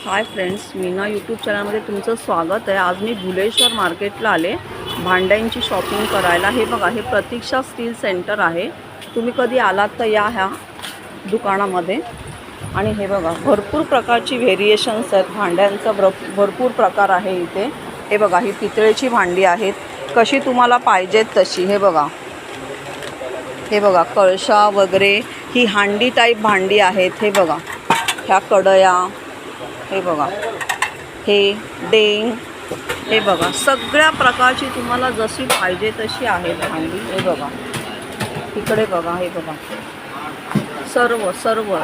Hi friends, Meena YouTube चॅनलमध्ये तुमचं स्वागत आहे। आज मी भुलेश्वर मार्केटला आले भांड्यांची शॉपिंग करायला। हे बघा, हे प्रतीक्षा स्टील सेंटर आहे। तुम्ही कधी आलात तर या ह्या दुकानामध्ये। आणि हे बघा, भरपूर प्रकारची व्हेरिएशन्स आहेत भांड्यांचा, भरपूर प्रकार आहे इथे। हे बघा, ही पितळेची भांडी आहेत, कशी तुम्हाला पाहिजेत तशी। हे बघा, हे बघा कळशा वगैरे, ही हांडी टाईप भांडी आहेत। हे बघा, ह्या कढया, हे बघा हे डेंग, हे बघा सगळ्या प्रकारची तुम्हाला जशी पाहिजे तशी आहेत भांडी। हे बघा इकडे बघा, हे बघा सर्व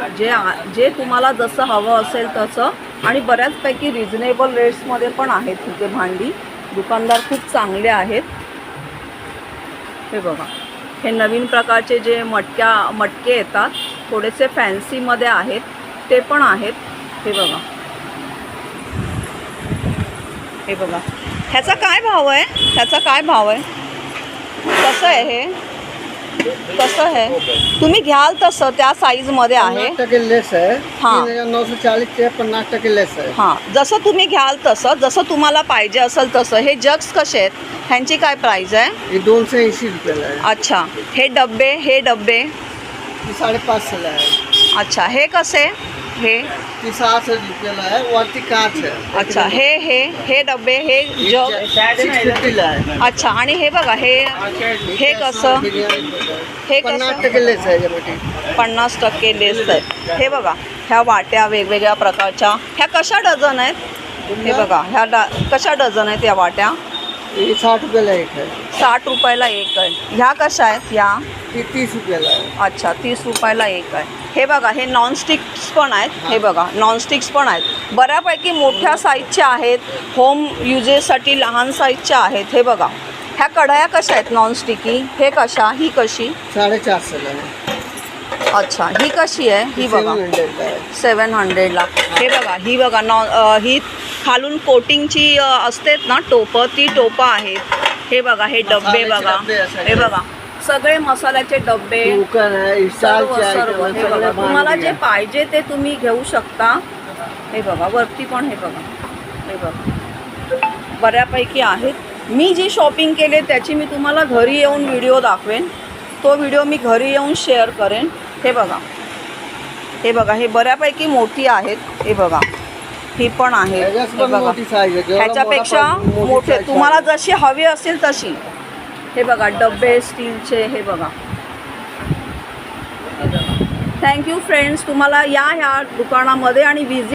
जे तुम्हाला जसं हवं असेल तसं, आणि बऱ्याचपैकी रिजनेबल रेट्समध्ये पण आहेत तिथे भांडी। दुकानदार खूप चांगले आहेत। हे बघा, हे नवीन प्रकारचे जे मटके येतात, थोडेसे फॅन्सीमध्ये आहेत, ते पण आहेत। हे बघा, हे बघा ह्याचा काय भाव आहे? ह्याचा काय भाव आहे? कसं आहे हे? कसं आहे? तुम्ही घ्याल तसं त्या साईजमध्ये आहे। 50% लेस आहे। हां, 3940 चे 50% लेस आहे। हां, जसं तुम्ही घ्याल तसं, जसं तुम्हाला पाहिजे असेल तसं। हे जग्स कसे आहेत? ह्यांची काय प्राईस आहे? हे 280 रुपयाला आहे। अच्छा, हे डब्बे हे 550 ला आहे। अच्छा, हे कसे? हे 600 रुपयाला आहे। वरती काच आहे। अच्छा, हे डब्बे, हे जग 650 ला आहे। अच्छा, आणि हे बघा, हे कसं? हे 50% लेस आहे यामध्ये। 50% लेस आहे। हे बघा, ह्या वाट्या वेगवेगळ्या प्रकारच्या, ह्या कशा डझन आहेत? हे बघा, ह्या कशा डझन आहेत या वाट्या? हे 60 रुपयाला एक आहे। 60 रुपयाला एक आहे। ह्या कशा आहेत? ह्या 30 रुपयाला आहे। अच्छा, 30 रुपयाला एक आहे। हे बघा, हे नॉनस्टिक्स पण आहेत। हे बघा, नॉनस्टिक्स पण आहेत, बऱ्यापैकी मोठ्या साईजच्या आहेत, होम युजेससाठी लहान साईजच्या आहेत। हे बघा, ह्या कढया कशा आहेत नॉनस्टिकी? हे कशा? ही कशी? 450 ला आहे। अच्छा, ही कशी आहे? ही बघा 700 ला। हे बघा, ही बघा ही खालून कोटिंगची असतेत ना टोपं, ती टोपं आहेत। हे बघा, हे डब्बे बघा, हे बघा सगळे मसाल्याचे डब्बे, सर्व हे बघा, तुम्हाला जे पाहिजे ते तुम्ही घेऊ शकता। हे बघा वरती पण, हे बघा, हे बघा बऱ्यापैकी आहेत। मी जी शॉपिंग केली त्याची मी तुम्हाला घरी येऊन व्हिडिओ दाखवेन, तो व्हिडिओ मी घरी येऊन शेअर करेन। हे बघा, हे बघा, हे बऱ्यापैकी मोठी आहेत। हे बघा, ही पण आहे। हे बघा, ह्याच्यापेक्षा मोठे तुम्हाला जशी हवी असेल तशी। हे बघा डब्बे स्टीलचे। हे बघा, थँक्यू फ्रेंड्स, तुम्हाला या ह्या दुकानामध्ये आणि विजिट